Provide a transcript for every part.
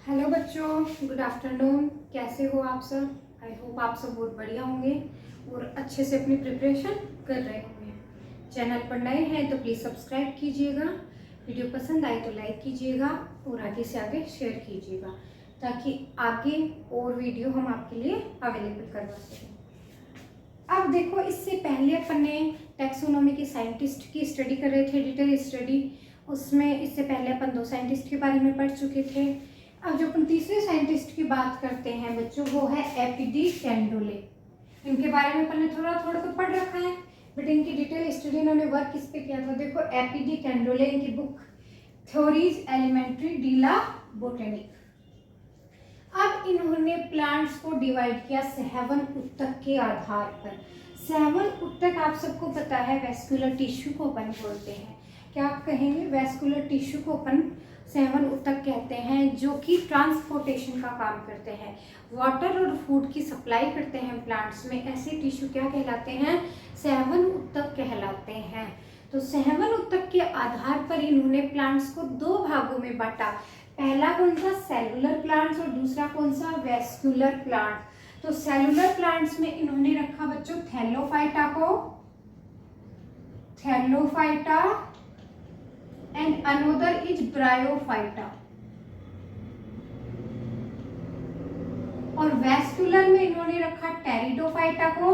Hello बच्चों, good afternoon. कैसे हो आप सब? आई होप आप सब बहुत बढ़िया होंगे और अच्छे से अपनी प्रिपरेशन कर रहे होंगे। चैनल पर नए हैं तो प्लीज़ सब्सक्राइब कीजिएगा, वीडियो पसंद आए तो लाइक कीजिएगा और आगे से आगे शेयर कीजिएगा ताकि आगे और वीडियो हम आपके लिए अवेलेबल करवा सकें। अब देखो, इससे पहले अपन ने टैक्सोनॉमी के साइंटिस्ट की स्टडी कर रहे थे, डिटेल स्टडी। उसमें इससे पहले अपन 2 साइंटिस्ट के बारे में पढ़ चुके थे। अब जो अपन तीसरे साइंटिस्ट की बात करते हैं बच्चों, वो है एपीडी कैंडोले। इनके बारे में अपन ने थोड़ा थोड़ा तो पढ़ रखा है, बट इनकी डिटेल स्टडी इन्होंने वर्क किस पे किया था। देखो, एपीडी कैंडोले, इनकी बुक थ्योरीज एलिमेंट्री डी ला बोटेनिक। अब इन्होंने प्लांट्स को डिवाइड किया सहवन उत्तक के आधार पर। सहवन उत्तक आप सबको पता है, वेस्कुलर टिश्यू को अपन बोलते हैं। क्या आप कहेंगे? वेस्कुलर टिश्यू को अपन सहवन उत्तक कहते हैं, जो कि ट्रांसपोर्टेशन का काम करते हैं, वाटर और फूड की सप्लाई करते हैं प्लांट्स में। ऐसे टिश्यू क्या कहलाते हैं? सहवन उत्तक कहलाते हैं। तो सहवन उत्तक के आधार पर इन्होंने प्लांट्स को 2 भागों में बांटा। पहला कौन सा? सेलुलर प्लांट्स, और दूसरा कौन सा? Vascular plant. तो सेलुलर प्लांट्स में इन्होंने रखा बच्चों थैलोफाइटा को, Thallophyta, and another is bryophyta. और वेस्कुलर में इन्होंने रखा टेरिडोफाइटा को,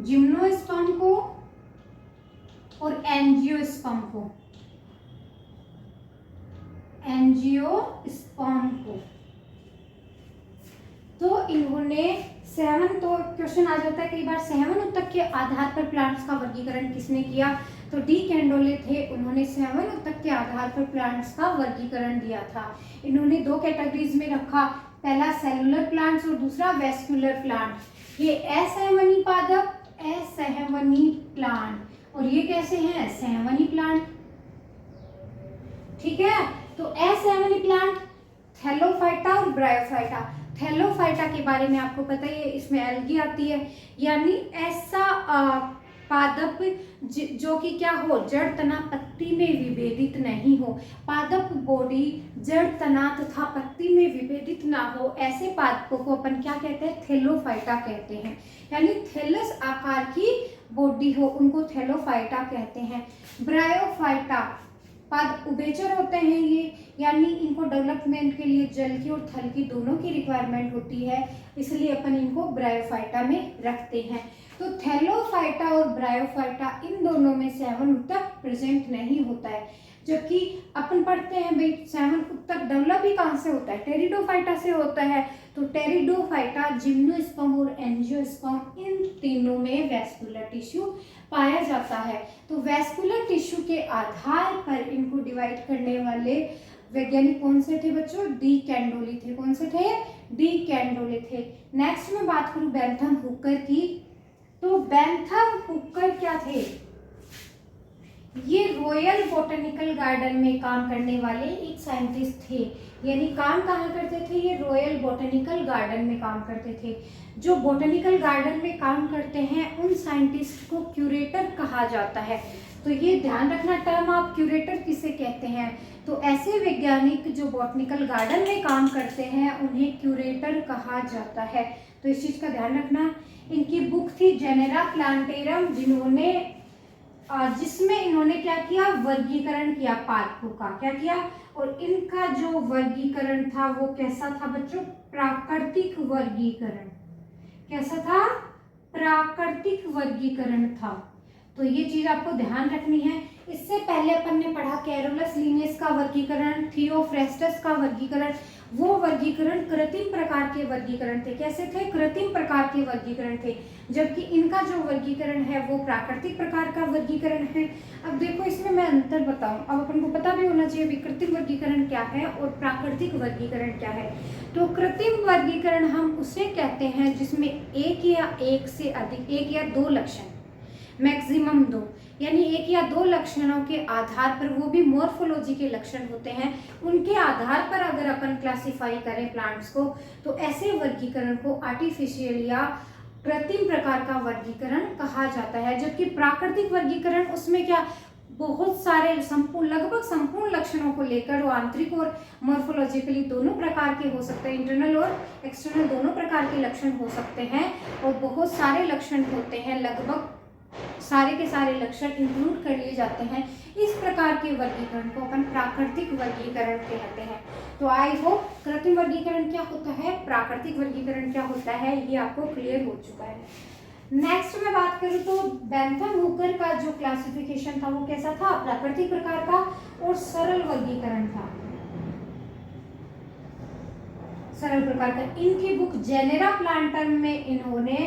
जिम्नोस्पर्म को और एंजियोस्पर्म को, एंजियोस्पर्म को। तो इन्होंने तो क्वेश्चन आ जाता है कई बार, सहवन उत्तक के आधार पर प्लांट्स का वर्गीकरण किसने किया? तो डी कैंडोले थे। उन्होंने सहवन उत्तक के आधार पर प्लांट्स का वर्गीकरण दिया था। इन्होंने 2 कैटेगरीज में रखा, पहला सेलुलर प्लांट्स और दूसरा वेस्कुलर प्लांट। ये असहवनी पादप, असहवनी प्लांट, और ये कैसे हैं? सहवनी प्लांट। ठीक है, तो असहवनी प्लांट थैलोफाइटा और ब्रायोफाइटा। थैलोफाइटा के बारे में आपको पता ही है, इसमें एल्गी आती है, यानी ऐसा पादप जो कि क्या हो, जड़ तना पत्ती में विभेदित नहीं हो। पादप बॉडी जड़ तना तथा पत्ती में विभेदित ना हो, ऐसे पादपों को अपन क्या कहते हैं? थैलोफाइटा कहते हैं। यानी थैलस आकार की बॉडी हो, उनको थैलोफाइटा कहते हैं। ब्रायोफाइटा पाद उभयचर होते हैं ये, यानी इनको डेवलपमेंट के लिए जल की और थल की दोनों की रिक्वायरमेंट होती है, इसलिए अपन इनको ब्रायोफाइटा में रखते हैं। तो थैलोफाइटा और ब्रायोफाइटा, इन दोनों में सहवन उत्तक प्रेजेंट नहीं होता है। जबकि अपन पढ़ते हैं भाई, सहवन उत्तक डेवलप ही कहाँ से होता है? टेरिडोफाइटा से होता है। तो टेरिडोफाइटा, जिम्नोस्पर्म और एंजियोस्पर्म, इन तीनों में वेस्कुलर टिश्यू पाया जाता है। तो वेस्कुलर टिश्यू के आधार पर इनको डिवाइड करने वाले वैज्ञानिक कौन से थे बच्चों? डी कैंडोले थे। कौन से थे? डी कैंडोले थे। नेक्स्ट में बात करूं बेंथम हुकर की, तो बेंथम हुकर क्या थे? ये रॉयल बॉटनिकल गार्डन में काम करने वाले एक साइंटिस्ट थे। यानी काम कहाँ करते थे? ये रॉयल बॉटनिकल गार्डन में काम करते थे। जो बॉटनिकल गार्डन में काम करते हैं उन साइंटिस्ट को क्यूरेटर कहा जाता है। तो ये ध्यान रखना, टर्म आप क्यूरेटर किसे कहते हैं? तो ऐसे वैज्ञानिक जो बॉटनिकल गार्डन में काम करते हैं उन्हें क्यूरेटर कहा जाता है। तो इस चीज का ध्यान रखना। इनकी बुक थी जेनेरा प्लांटेरम, जिसमें इन्होंने क्या किया? वर्गीकरण किया पादपों का। क्या किया? और इनका जो वर्गीकरण था वो कैसा था बच्चों? प्राकृतिक वर्गीकरण। कैसा था? प्राकृतिक वर्गीकरण था। तो ये चीज आपको ध्यान रखनी है। इससे पहले अपन ने पढ़ा कैरोलस लिनेस का वर्गीकरण, थियोफ्रेस्टस का वर्गीकरण। वो वर्गीकरण कृत्रिम प्रकार के वर्गीकरण थे। कैसे थे? कृत्रिम प्रकार के वर्गीकरण थे, जबकि इनका जो वर्गीकरण है वो प्राकृतिक प्रकार का वर्गीकरण है। अब देखो, इसमें मैं अंतर बताऊं, अब अपन को पता भी होना चाहिए कृत्रिम वर्गीकरण क्या है और प्राकृतिक वर्गीकरण क्या है। तो कृत्रिम वर्गीकरण हम उसे कहते हैं जिसमें एक या एक से अधिक, 1 या 2 लक्षण, मैक्सिमम 2, यानी 1 या 2 लक्षणों के आधार पर, वो भी मॉर्फोलॉजी के लक्षण होते हैं, उनके आधार पर अगर अपन क्लासिफाई करें प्लांट्स को, तो ऐसे वर्गीकरण को आर्टिफिशियल या कृत्रिम प्रकार का वर्गीकरण कहा जाता है। जबकि प्राकृतिक वर्गीकरण, उसमें क्या बहुत सारे लगभग संपूर्ण लक्षणों को लेकर वो आंतरिक और मॉर्फोलॉजिकली दोनों प्रकार के हो सकते हैं, इंटरनल और एक्सटर्नल दोनों प्रकार के लक्षण हो सकते हैं, और बहुत सारे लक्षण होते हैं, लगभग सारे के सारे लक्षण इंक्लूड कर लिए जाते हैं। इस प्रकार के वर्गीकरण को अपन प्राकृतिक वर्गीकरण कहते हैं। तो आई होप कृत्रिम वर्गीकरण क्या होता है, प्राकृतिक वर्गीकरण क्या होता है, ये आपको क्लियर हो चुका है। नेक्स्ट मैं बात करूं तो बेंथम हुकर का जो क्लासिफिकेशन था वो कैसा था, प्राकृतिक प्रकार का और सरल वर्गीकरण था, सरल प्रकार का। इनकी बुक जेनेरा प्लांटम में इन्होंने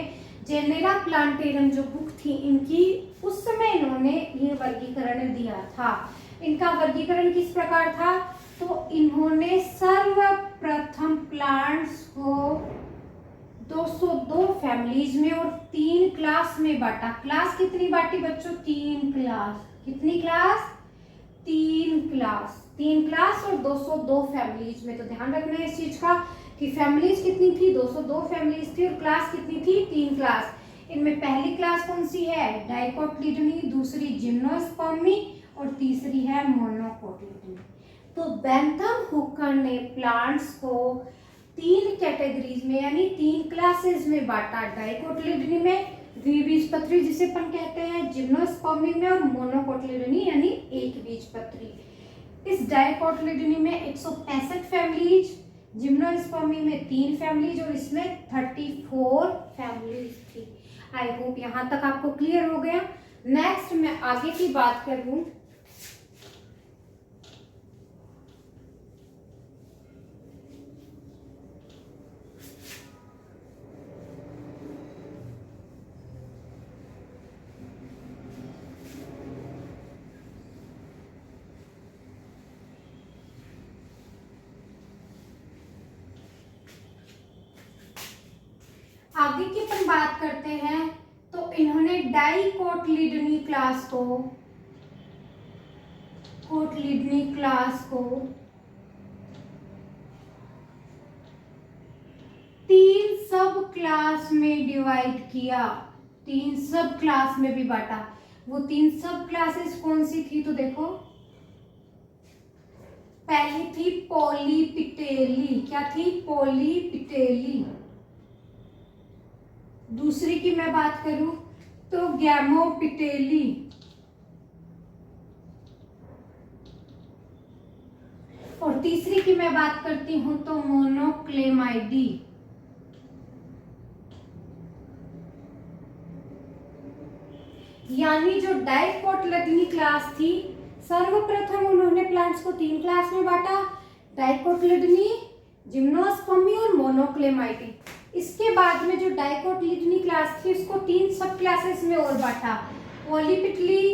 जेनेरा प्लांटेरम जो बुक थी इनकी, उस समय इन्होंने ये वर्गीकरण दिया था। इनका वर्गीकरण किस प्रकार था, तो इन्होंने सर्वप्रथम प्लांट्स को 202 फैमिलीज में और 3 क्लास में बांटा। क्लास कितनी बांटी बच्चों, 3 क्लास। कितनी क्लास, 3 क्लास। 3 क्लास और 202 फैमिलीज में। तो ध्यान रखना है इस चीज का कि फैमिलीज कितनी थी, 202 फैमिलीज थी, और क्लास कितनी थी, 3 क्लास। इनमें पहली क्लास कौन सी है, डाइकोटिलीडनी, दूसरी जिम्नोस्पर्मी और तीसरी है मोनोकोटिलीडनी। तो बेंथम हुकर ने प्लांट्स को 3 कैटेगरीज में यानी 3 क्लासेस में बांटा, डाइकोटिलीडनी में, द्विबीजपत्री जिसे अपन कहते हैं, जिम्नोस्पर्मी में, और मोनोकोटिलीडनी यानी एक बीजपत्री। इस डाइकोटिलीडनी में 165 फैमिलीज, जिम्नोस्पर्मी में 3 फैमिलीज और इसमें 34 फैमिलीज थी। आई होप यहाँ तक आपको क्लियर हो गया। नेक्स्ट मैं आगे की बात करूं आगे की अपन बात करते हैं, तो इन्होंने डाइकोटिलीडनी क्लास को 3 सब क्लास में डिवाइड किया, 3 सब क्लास में भी बांटा। वो 3 सब क्लासेस कौन सी थी, तो देखो पहली थी पॉलीपिटेली। क्या थी, पॉलीपिटेली। दूसरी की मैं बात करूं तो गैमोपिटेली, और तीसरी की मैं बात करती हूं तो मोनोक्लेमाइडी। यानी जो डाइकोटिलीडनी क्लास थी, सर्वप्रथम उन्होंने प्लांट्स को 3 क्लास में बांटा, डाइकोटिलीडनी, जिम्नोस्पर्मी और मोनोक्लेमाइडी। इसके बाद में जो डाइकोटिलीडनी क्लास थी उसको 3 सब क्लासेस में और बांटा, पॉलीपिटली,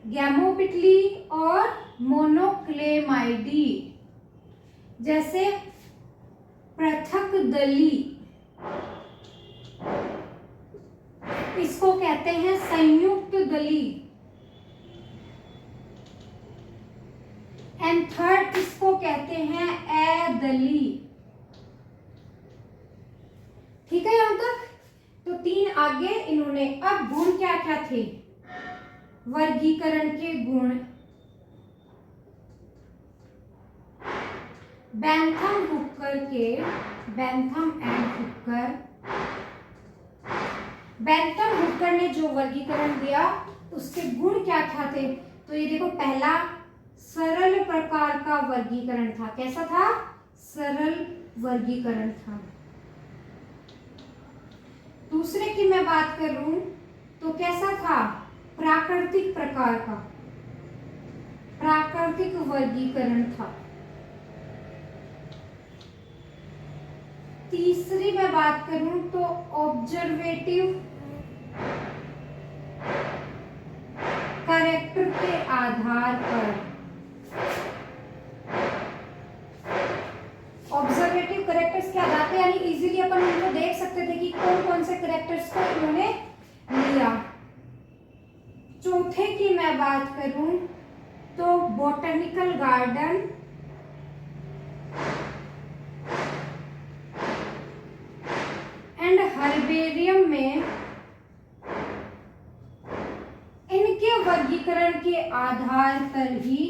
गैमोपिटली और मोनोक्लेमाइडी। जैसे पृथक दली, इसको कहते हैं संयुक्त दली, एंड थर्ड इसको कहते हैं एदली। ठीक है यहां तक। तो 3 आगे इन्होंने, अब गुण क्या क्या थे, वर्गीकरण के गुण। बेंथम हुकर के, बेंथम हुकर ने जो वर्गीकरण दिया उसके गुण क्या क्या थे, तो ये देखो पहला सरल प्रकार का वर्गीकरण था। कैसा था, सरल वर्गीकरण था। दूसरे की मैं बात करूं तो कैसा था, प्राकृतिक प्रकार का, प्राकृतिक वर्गीकरण था। तीसरी मैं बात करूं तो ऑब्जर्वेटिव कैरेक्टर के आधार पर, ऑब्जर्वेटिव कैरेक्टर्स के आधार पर, यानी इजीली अपन उनको देख सकते थे कि कौन कौन से कैरेक्टर्स को इन्होंने लिया। चौथे की मैं बात करूं तो बॉटनिकल गार्डन एंड हर्बेरियम में इनके वर्गीकरण वर्गीकरण के आधार पर ही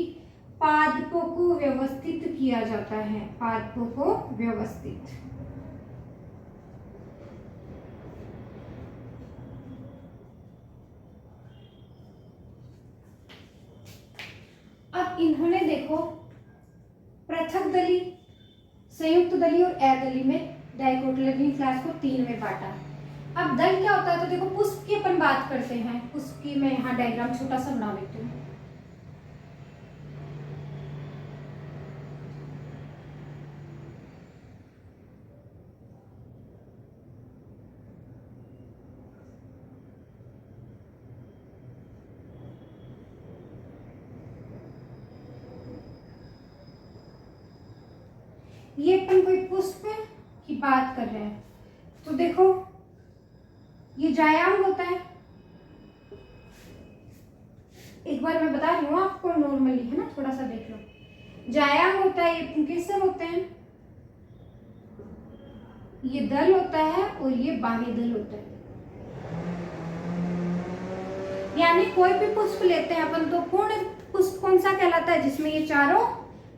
पादपों को व्यवस्थित किया जाता है, पादपों को व्यवस्थित। अब इन्होंने देखो पृथक दली, संयुक्त दली और अदली में डाइकोटिलेडोनी क्लास को 3 में बांटा। अब दल क्या होता है, तो देखो पुष्प की अपन बात करते हैं, पुष्प की मैं यहाँ डायग्राम छोटा सा बना देती हूँ। ये अपन कोई पुष्प की बात कर रहे हैं, तो देखो ये जायांग होता है। एक बार मैं बता रही हूँ आपको नॉर्मली, है ना, थोड़ा सा देख लो। जायांग होता है, ये पुंकेसर होते हैं, ये दल होता है और ये बाह्य दल होता है। यानी कोई भी पुष्प लेते हैं अपन, तो पूर्ण पुष्प कौन सा कहलाता है, जिसमें ये चारों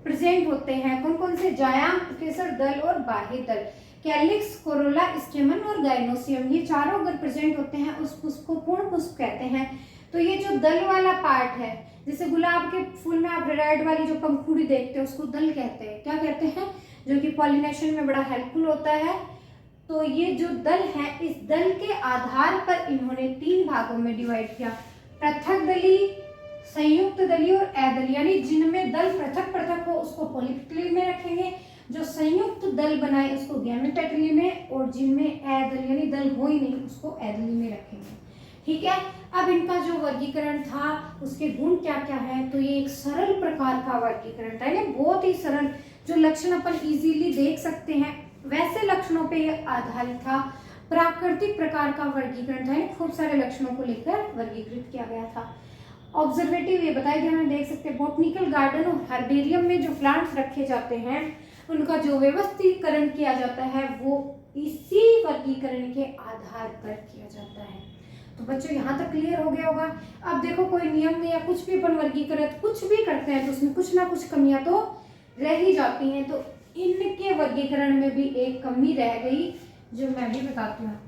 प्रेजेंट होते हैं। कौन कौन से, जायांग, पुंकेसर, दल और बाह्य दल। कैलिक्स, कोरोला, स्टेमन और गाइनोसियम, ये चारों अगर प्रेजेंट होते हैं उस पुष्प को पूर्ण पुष्प कहते हैं। तो ये जो दल वाला पार्ट है, जैसे गुलाब के फूल में आप रेड वाली जो पंखुड़ी देखते हैं उसको दल कहते हैं, क्या कहते हैं, जो कि पॉलिनेशन में बड़ा हेल्पफुल होता है। तो ये जो दल है, इस दल के आधार पर इन्होंने 3 भागों में डिवाइड किया, पृथक दली, संयुक्त दली और अदली। यानी जिनमें दल पृथक पृथक हो उसको पॉलीपेटली में रखेंगे, जो संयुक्त दल बनाए उसको गैमेटोपेटली में, और जिनमें अदल यानी दल हो ही नहीं उसको अदली में रखेंगे। ठीक है। अब इनका जो वर्गीकरण था उसके गुण क्या क्या है, तो ये एक सरल प्रकार का वर्गीकरण था, यानी बहुत ही सरल, जो लक्षण अपन इजीली देख सकते हैं वैसे लक्षणों पे आधारित था। प्राकृतिक प्रकार का वर्गीकरण था, खूब सारे लक्षणों को लेकर वर्गीकृत किया गया था। ऑब्जर्वेटिव ये बताया गया, हमें देख सकते हैं बोटनिकल गार्डन और हर्बेरियम में जो प्लांट्स रखे जाते हैं उनका जो व्यवस्थीकरण किया जाता है वो इसी वर्गीकरण के आधार पर किया जाता है। तो बच्चों यहाँ तक क्लियर हो गया होगा। अब देखो कोई नियम या कुछ भी अपन वर्गीकरण कुछ भी करते हैं तो उसमें कुछ ना कुछ कमियां तो रह ही जाती हैं, तो इनके वर्गीकरण में भी एक कमी रह गई जो मैं भी बताती हूँ।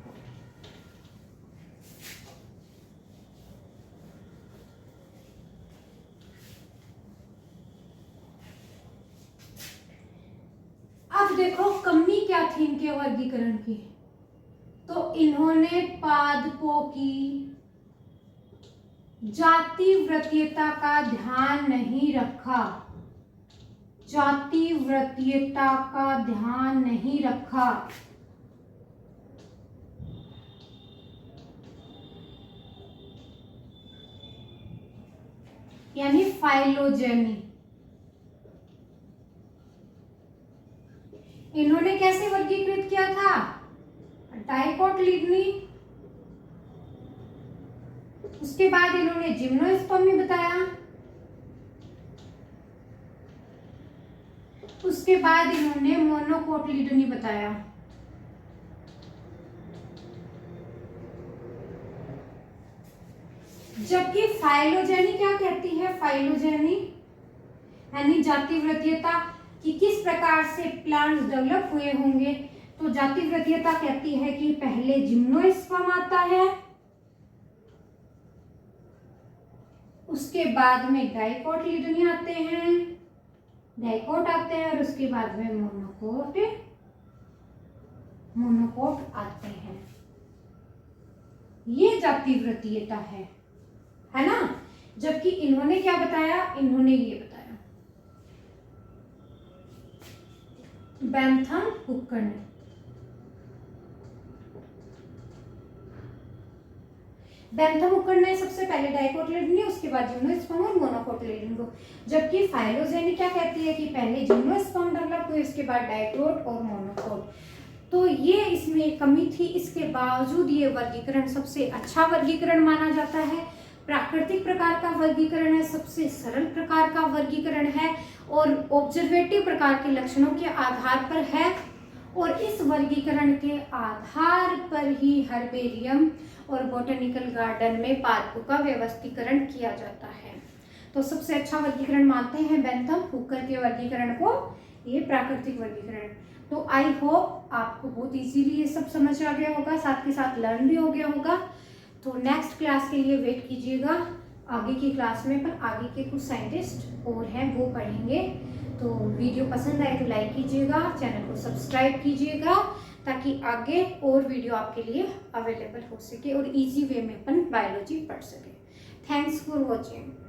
अब देखो कमी क्या थी इनके वर्गीकरण की, तो इन्होंने पादपों की जातिवृत्तीयता का ध्यान नहीं रखा, जातिवृत्तीयता का ध्यान नहीं रखा। यानी फाइलोजेनी। इन्होंने कैसे वर्गीकृत किया था, डाइकोटिलेडोनी, उसके बाद इन्होंने जिम्नोस्पर्मी बताया, उसके बाद इन्होंने मोनोकोटिलेडोनी बताया। जबकि फाइलोजेनी क्या कहती है, फाइलोजेनी यानी जातिवृत्तीयता कि किस प्रकार से प्लांट्स डेवलप हुए होंगे, तो जातिवृत्तीयता कहती है कि पहले जिम्नोस्पर्म आता है, उसके बाद में डाइकोटिलेडोनी आते हैं, डाइकोट आते हैं और उसके बाद में मोनोकोट आते हैं। ये जातिवृत्तीयता है ना। जबकि इन्होंने क्या बताया, इन्होंने ये बताया बेंथम हुकर ने। बेंथम हुकर ने सबसे पहले डाइकोटिलेडोनी, उसके बाद जिम्नोस्पर्म और मोनोकोटिलेडोनी को। जबकि फाइलोजेनी क्या कहती है कि पहले जिम्नोस्पर्म डेवलप हुए, उसके बाद डाइकोट और मोनोकोट। तो ये इसमें कमी थी, इसके बावजूद ये वर्गीकरण सबसे अच्छा वर्गीकरण माना जाता है, प्राकृतिक प्रकार का वर्गीकरण है, सबसे सरल प्रकार का वर्गीकरण है और ऑब्जर्वेटिव प्रकार के लक्षणों के आधार पर है। और इस वर्गीकरण के आधार पर ही हर्बेरियम और बोटेनिकल गार्डन में पादपों का व्यवस्थीकरण किया जाता है। तो सबसे अच्छा वर्गीकरण मानते हैं बेंथम हुकर के वर्गीकरण को, ये प्राकृतिक वर्गीकरण। तो आई होप आपको बहुत इजीली ये सब समझ आ गया होगा, साथ के साथ लर्न भी हो गया होगा। तो नेक्स्ट क्लास के लिए वेट कीजिएगा, आगे की क्लास में पर आगे के कुछ साइंटिस्ट और हैं वो पढ़ेंगे। तो वीडियो पसंद आए तो लाइक कीजिएगा, चैनल को सब्सक्राइब कीजिएगा, ताकि आगे और वीडियो आपके लिए अवेलेबल हो सके और इजी वे में अपन बायोलॉजी पढ़ सके। Thanks for watching.